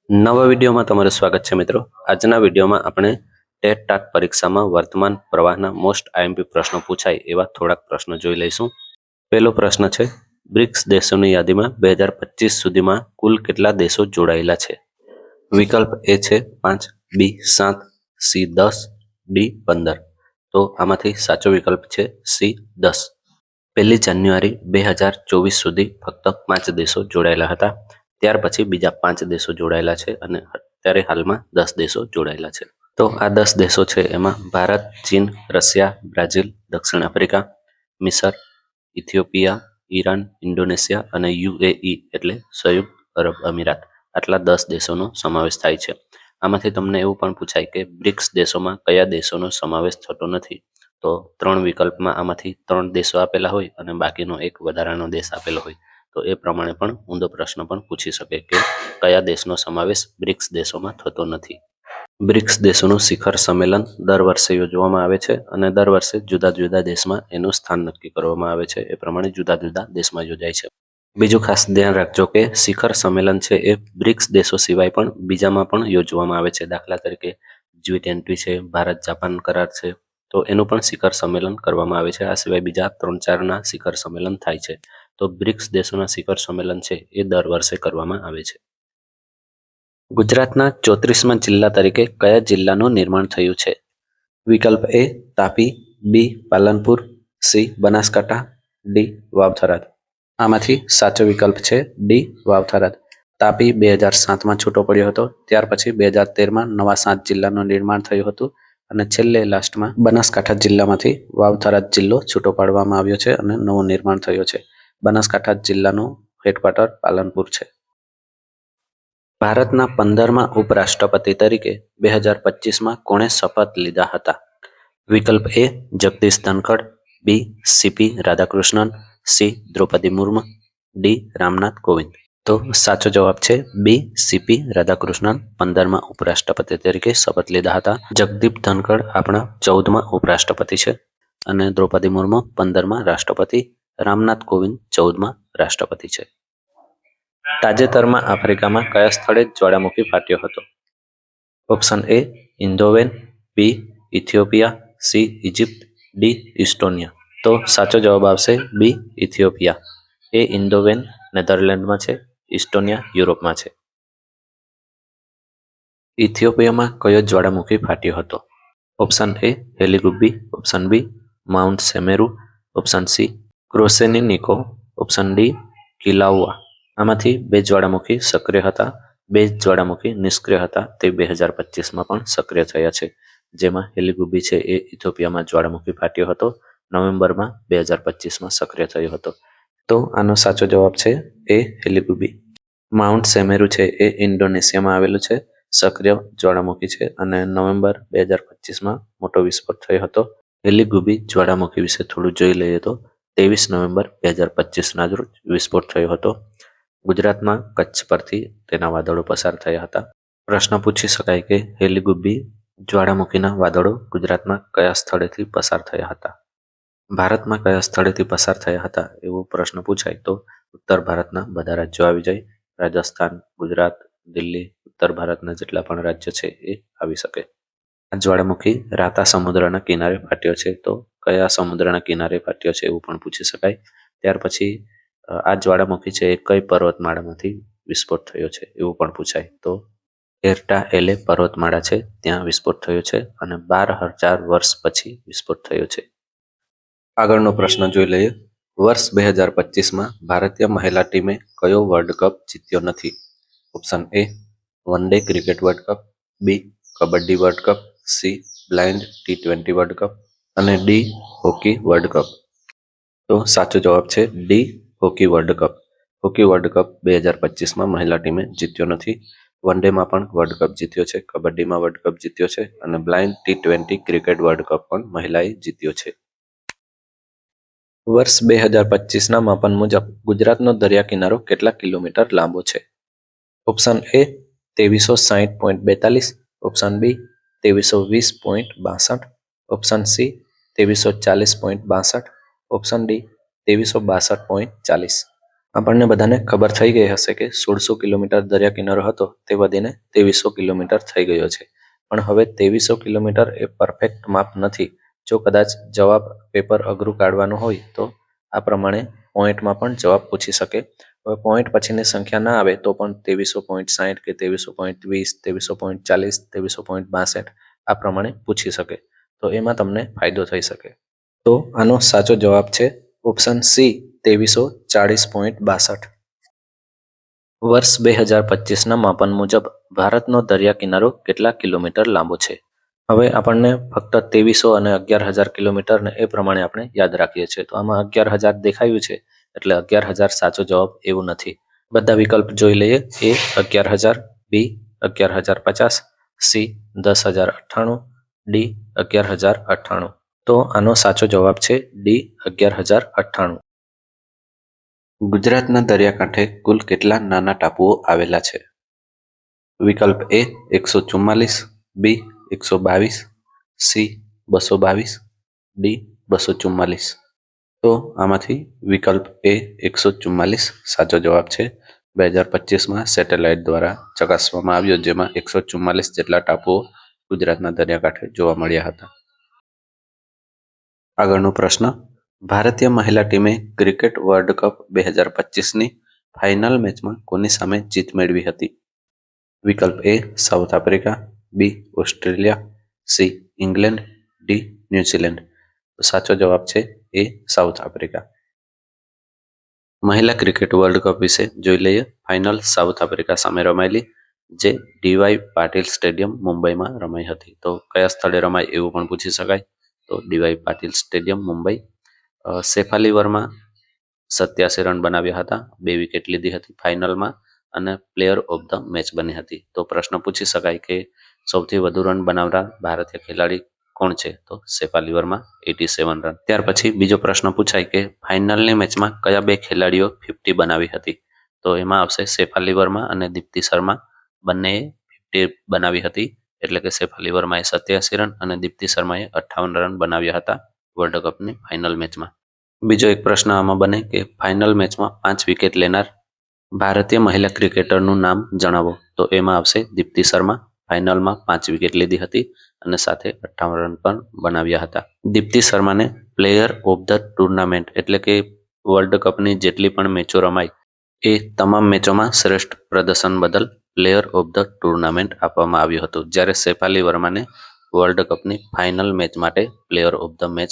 નવા વિડીયોમાં તમારું સ્વાગત છે મિત્રો। આજના વિડીયોમાં આપણે ટેટ ટાટ પરીક્ષામાં વર્તમાન પ્રવાહના મોસ્ટ આઈએમપી પ્રશ્નો પૂછાય એવા થોડાક પ્રશ્નો જોઈ લઈશું। પહેલો પ્રશ્ન છે, બ્રિક્સ દેશોની યાદીમાં 2025 સુધીમાં કુલ કેટલા દેશો જોડાયેલા છે? વિકલ્પ એ છે 5, બી 7, સી 10, ડી 15। તો આમાંથી સાચો વિકલ્પ છે સી 10। 1 જાન્યુઆરી 2024 સુધી ફક્ત 5 દેશો જોડાયેલા હતા। ત્યાર પછી બીજા 5 દેશો જોડાયેલા છે અને અત્યારે હાલમાં 10 દેશો જોડાયેલા છે। તો આ 10 દેશો છે એમાં ભારત, ચીન, રશિયા, બ્રાઝિલ, દક્ષિણ આફ્રિકા, મિસર, ઇથિયોપિયા, ઈરાન, ઇન્ડોનેશિયા અને યુએઈ એટલે સંયુક્ત અરબ અમીરાત, આટલા 10 દેશોનો સમાવેશ થાય છે। આમાંથી તમને એવું પણ પૂછાય કે બ્રિક્સ દેશોમાં કયા દેશોનો સમાવેશ થતો નથી? તો 3 વિકલ્પમાં આમાંથી 3 દેશો આપેલા હોય અને બાકીનો એક વધારાનો દેશ આપેલો હોય તો એ પ્રમાણે પણ ઊંધો પ્રશ્ન પણ પૂછી શકે કે કયા દેશનો સમાવેશ બ્રિક્સ દેશોમાં થતો નથી। બ્રિક્સ દેશોનું શિખર સંમેલન દર વર્ષે યોજવામાં આવે છે અને દર વર્ષે જુદા જુદા દેશમાં એનું સ્થાન નક્કી કરવામાં આવે છે, એ પ્રમાણે જુદા જુદા દેશમાં યોજાય છે। બીજું ખાસ ધ્યાન રાખજો કે શિખર સંમેલન છે એ બ્રિક્સ દેશો સિવાય પણ બીજામાં પણ યોજવામાં આવે છે। દાખલા તરીકે G20 છે, ભારત જાપાન કરાર છે, તો એનું પણ શિખર સંમેલન કરવામાં આવે છે। આ સિવાય બીજા 3-4ના શિખર સંમેલન થાય છે। તો બ્રિક્સ દેશોના શિખર સંમેલન છે એ દર વર્ષે કરવામાં આવે છે। ગુજરાતના 34મા જિલ્લા તરીકે કયા જિલ્લાનું નિર્માણ થયું છે? વિકલ્પ એ તાપી, બી પાલનપુર, સી બનાસકાંઠા, ડી વાવ-થરાદ। આમાંથી સાચો વિકલ્પ છે ડી વાવ-થરાદ। તાપી 2007માં છૂટો પડ્યો હતો, ત્યાર પછી 2013માં નવા 7 જિલ્લાનું નિર્માણ થયું હતું અને છેલ્લે લાસ્ટમાં બનાસકાંઠા જિલ્લામાંથી વાવ-થરાદ જિલ્લો છૂટો પાડવામાં આવ્યો છે અને નવું નિર્માણ થયું છે। બનાસકાંઠા જિલ્લાનું હેડક્વાર્ટર પાલનપુર છે। ભારતના 15મા ઉપરાષ્ટ્રપતિ તરીકે 2025માં કોણે શપથ લીધા હતા? વિકલ્પ A Jagdeep Dhankhar, B CP Radhakrishnan, C Draupadi Murmu, D Ramnath Kovind. તો સાચો જવાબ છે બી સીપી રાધાકૃષ્ણન 15મા ઉપરાષ્ટ્રપતિ તરીકે શપથ લીધા હતા। જગદીપ ધનખડ આપણા 14મા ઉપરાષ્ટ્રપતિ છે અને દ્રૌપદી મુર્મુ 15મા રાષ્ટ્રપતિ, રામનાથ કોવિંદ 14મા રાષ્ટ્રપતિ છે। તાજેતરમાં આફ્રિકામાં કયા સ્થળે જ્વાળામુખી ફાટ્યો હતો? ઓપ્શન એ ઇન્દોવેન, B Ethiopia, C Egypt, D Estonia. તો સાચો જવાબ આવશે બી ઇથિયોપિયા। એ ઇન્દોવેન નેધરલેન્ડમાં છે, ઇસ્ટોનિયા યુરોપમાં છે। ઇથિયોપિયામાં કયો જ્વાળામુખી ફાટ્યો હતો? Option A Hayli Gubbi, option B Mount Semeru, option C Krasheninnikov, option D Kilauea. આમાંથી 2 જ્વાળામુખી સક્રિય હતા, 2 જ્વાળામુખી નિષ્ક્રિય હતા, તે 2025માં પણ સક્રિય થયા છે। જેમાં હેલિગુબ્બી છે એ ઇથિયોપિયામાં જ્વાળામુખી ફાટ્યો હતો, નવેમ્બરમાં 2025માં સક્રિય થયો હતો। તો આનો સાચો જવાબ છે એ હેલિગુબ્બી। માઉન્ટ સેમેરુ છે એ ઇન્ડોનેશિયામાં આવેલું છે, સક્રિય જ્વાળામુખી છે અને નવેમ્બર 2025માં મોટો વિસ્ફોટ થયો હતો। હેલિગુબ્બી જ્વાળામુખી વિશે થોડું જોઈ લઈએ તો 23 નવેમ્બર 2025ના રોજ વિસ્ફોટ થયો હતો। ગુજરાતમાં કચ્છ પરથી તેના વાદળો પસાર થયા હતા। પ્રશ્ન પૂછી શકાય કે હેલિગુબ્બી જ્વાળામુખીના વાદળો ગુજરાતમાં કયા સ્થળેથી પસાર થયા હતા? ભારતમાં કયા સ્થળેથી પસાર થયા હતા એવો પ્રશ્ન પૂછાય તો ઉત્તર ભારતના બધા રાજ્યો આવી જાય। રાજસ્થાન, ગુજરાત, દિલ્હી, ઉત્તર ભારતના જેટલા પણ રાજ્ય છે એ આવી શકે। આ જ્વાળામુખી રાતા સમુદ્રના કિનારે ફાટ્યો છે, તો કયા સમુદ્રના કિનારે ફાટ્યો છે એવું પણ પૂછી શકાય। ત્યાર પછી આ જ્વાળામુખી છે એ કઈ પર્વતમાળામાંથી વિસ્ફોટ થયો છે એવું પણ પૂછાય, તો એર્ટા એલે પર્વતમાળા છે ત્યાં વિસ્ફોટ થયો છે અને 12,000 વર્ષ પછી વિસ્ફોટ થયો છે। આગળનો પ્રશ્ન જોઈ લઈએ। વર્ષ 2025માં ભારતીય મહિલા ટીમે કયો વર્લ્ડ કપ જીત્યો નથી? Option A one day cricket world cup, B kabaddi world cup, C blind T20 world cup અને ડી હોકી વર્લ્ડ કપ। તો સાચો જવાબ છે D hockey world cup. Hockey world cup 2025માં મહિલા ટીમે જીત્યો નથી। વન ડેમાં પણ વર્લ્ડ કપ જીત્યો છે, કબડ્ડીમાં વર્લ્ડ કપ જીત્યો છે અને blind T20 cricket world cup પણ મહિલાએ જીત્યો છે। વર્ષ 2025ના માપન મુજબ ગુજરાતનો દરિયા કિનારો કેટલા કિલોમીટર લાંબો છે? Option A 2360.42, option B 2320.62, option C 2340.62, option D 2362.40। આપણને બધાને ખબર થઈ ગઈ હશે કે 1600 કિલોમીટર દરિયા કિનારો હતો તે વધીને 2300 કિલોમીટર થઈ ગયો છે. પણ હવે 2300 કિલોમીટર એ પરફેક્ટ માપ નથી. જો કદાચ જવાબ પેપર અઘરું કાઢવાનું હોય તો આ પ્રમાણે પોઈન્ટમાં પણ જવાબ પૂછી શકે. હવે પોઈન્ટ પછીની સંખ્યા ના આવે તો પણ 2300.60 કે 2300.20, 2300.40, 2300.62 આ પ્રમાણે પૂછી શકે. તો એમાં તમને ફાયદો થઈ શકે. તો આનો સાચો જવાબ છે ઓપ્શન સી 2340.62. વર્ષ 2025ના માપન મુજબ ભારતનો દરિયા કિનારો કેટલા કિલોમીટર લાંબો છે? હવે આપણને ફક્ત 2300 અને 11,000 કિલોમીટરને એ પ્રમાણે આપણે યાદ રાખીએ છીએ. તો આમાં 11,000 દેખાયું છે એટલે 11,000 સાચો જવાબ એવું નથી. બધા વિકલ્પ જોઈ લઈએ. એ 11,000, બી 11,050, સી 10,098, ડી 11,098. તો આનો સાચો જવાબ છે ડી 11,098. ગુજરાતના દરિયાકાંઠે કુલ કેટલા નાના ટાપુઓ આવેલા છે? વિકલ્પ એ 144, બી 122, સી 222, ડી 244. તો આમાંથી વિકલ્પ એ 144 સાચો જવાબ છે. 2025માં સેટેલાઇટ દ્વારા ચકાસવામાં આવ્યો, જેમાં 144 જેટલા ટાપુઓ ગુજરાતના દરિયાકાંઠે જોવા મળ્યા હતા. આગળનો પ્રશ્ન, ભારતીય મહિલા ટીમે ક્રિકેટ વર્લ્ડ કપ 2025ની ફાઇનલ મેચમાં કોની સામે જીત મેળવી હતી? વિકલ્પ A south Africa, B Australia, C England, D New Zealand. સાચો જવાબ છે એ સાઉથ આફ્રિકા. મહિલા ક્રિકેટ વર્લ્ડ કપ વિશે જોઈ લઈએ. ફાઇનલ સાઉથ આફ્રિકા સામે રમાયેલી, જે ડીવાય પાટીલ સ્ટેડિયમ મુંબઈમાં રમાઈ હતી. તો કયા સ્થળે રમાય એવું પણ પૂછી શકાય. તો DY Patil stadium Mumbai. Shefali Verma 87 run બનાવ્યા હતા, 2 વિકેટ લીધી હતી ફાઇનલમાં અને પ્લેયર ઓફ ધ મેચ બની હતી. તો પ્રશ્ન પૂછી શકાય કે સૌથી વધુ રન બનાવનાર ભારતીય ખેલાડી કોણ છે? તો શેફાલી વર્મા 87 રન. ત્યાર પછી બીજો પ્રશ્ન પૂછાય કે ફાઇનલની મેચમાં કયા બે ખેલાડીઓ 50 બનાવી હતી? તો એમાં આવશે શેફાલી વર્મા અને દીપ્તિ શર્મા, બંનેએ 50 બનાવી હતી. એટલે કે શેફાલી વર્માએ 87 રન અને દીપ્તિ શર્માએ 58 રન બનાવ્યા હતા વર્લ્ડ કપની ફાઇનલ મેચમાં. બીજો એક પ્રશ્ન આમાં બને કે ફાઇનલ મેચમાં 5 વિકેટ લેનાર ભારતીય મહિલા ક્રિકેટરનું નામ જણાવો. તો એમાં આવશે દીપ્તિ શર્મા. ફાઇનલમાં 5 વિકેટ લીધી હતી અને સાથે 58 રન પણ બનાવ્યા હતા. દીપ્તિ શર્માને પ્લેયર ઓફ ધ ટુર્નામેન્ટ એટલે કે વર્લ્ડ કપની જેટલી પણ મેચો રમાઈ એ તમામ મેચોમાં શ્રેષ્ઠ પ્રદર્શન બદલ પ્લેયર ઓફ ધ ટુર્નામેન્ટ આપવામાં આવ્યું હતું. જ્યારે શેફાલી વર્માને વર્લ્ડ કપની ફાઇનલ મેચ માટે પ્લેયર ઓફ ધ મેચ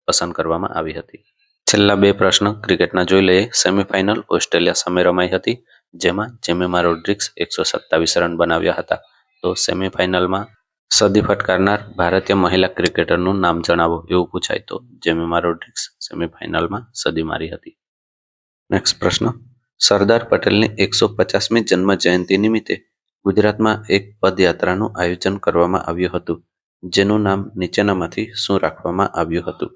પસંદ કરવામાં આવી હતી. છેલ્લા બે પ્રશ્ન ક્રિકેટના જોઈ લઈએ. સેમીફાઇનલ ઓસ્ટ્રેલિયા સામે રમાઈ હતી, જેમાં જેમિમા રોડ્રિગ્સ 127 રન બનાવ્યા હતા. તો સેમીફાઇનલમાં સદી ફટકારનાર ભારતીય મહિલા ક્રિકેટરનું નામ જણાવો એવું પૂછાય તો જેમિમા રોડ્રિગ્સ સેમીફાઇનલમાં સદી મારી હતી. નેક્સ્ટ પ્રશ્ન, સરદાર પટેલની 150મી જન્મ જયંતિ નિમિત્તે ગુજરાતમાં એક પદયાત્રાનું આયોજન કરવામાં આવ્યું હતું, જેનું નામ નીચેનામાંથી શું રાખવામાં આવ્યું હતું?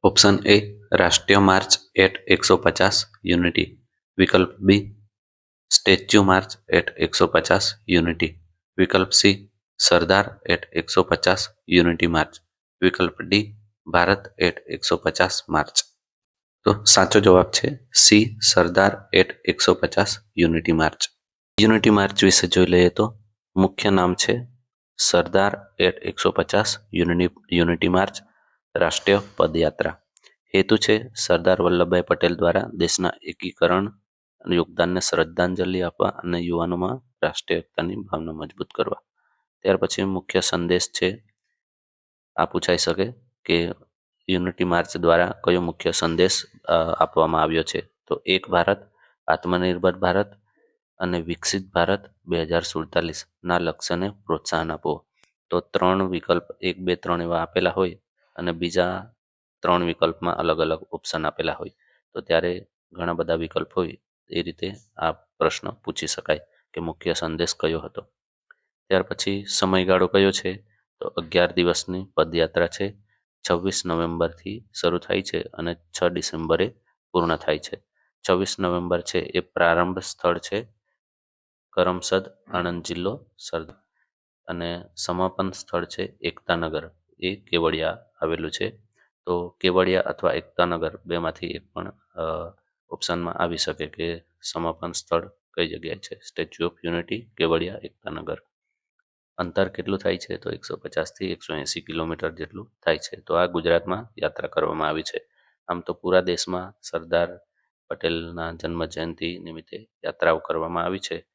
ઓપ્શન એ રાષ્ટ્રીય માર્ચ એટ 150 યુનિટી, વિકલ્પ B statue march at 150 unity, વિકલ્પ C Sardar at 150 unity march, વિકલ્પ ડી ભારત એટ 150 માર્ચ. તો સાચો જવાબ છે C Sardar at 150 unity march. Unity march વિશે જોઈ લઈએ તો મુખ્ય નામ છે સરદાર એટ 150 યુનિટી માર્ચ રાષ્ટ્રીય પદયાત્રા. હેતુ છે સરદાર વલ્લભભાઈ પટેલ દ્વારા દેશના એકીકરણ યોગદાનને શ્રદ્ધાંજલિ આપવા અને યુવાનોમાં રાષ્ટ્રીય એકતાની ભાવના મજબૂત કરવા. ત્યાર પછી મુખ્ય સંદેશ છે આ પૂછાઈ શકે કે યુનિટી માર્ચ દ્વારા કયો મુખ્ય સંદેશ આપવામાં આવ્યો છે? તો એક ભારત, આત્મનિર્ભર ભારત અને વિકસિત ભારત 2047ના લક્ષ્યને પ્રોત્સાહન આપો. તો 3 વિકલ્પ 1, 2, 3 એવા આપેલા હોય અને બીજા 3 વિકલ્પમાં અલગ અલગ ઓપ્શન આપેલા હોય, તો ત્યારે ઘણા બધા વિકલ્પ હોય એ રીતે આ પ્રશ્ન પૂછી શકાય કે મુખ્ય સંદેશ કયો હતો. ત્યાર પછી સમયગાળો કયો છે? તો 11 દિવસની પદયાત્રા છે. 26 નવેમ્બરથી શરૂ થાય છે અને 6 ડિસેમ્બરે પૂર્ણ થાય છે. 26 નવેમ્બર છે એ પ્રારંભ સ્થળ છે કરમસદ, આણંદ જિલ્લો સરદાર, અને સમાપન સ્થળ છે એકતાનગર, એ કેવડિયા આવેલું છે. તો કેવડિયા અથવા એકતાનગર બેમાંથી એક પણ ઓપ્શનમાં આવી શકે કે સમાપન સ્થળ કઈ જગ્યાએ છે? Statue of unity, Kevadia, Ektanagar. અંતર કેટલું થાય છે? તો 150થી 180 કિલોમીટર જેટલું થાય છે. તો આ ગુજરાતમાં યાત્રા કરવામાં આવી છે. આમ તો પૂરા દેશમાં સરદાર પટેલના જન્મ જયંતિ નિમિત્તે યાત્રાઓ કરવામાં આવી છે.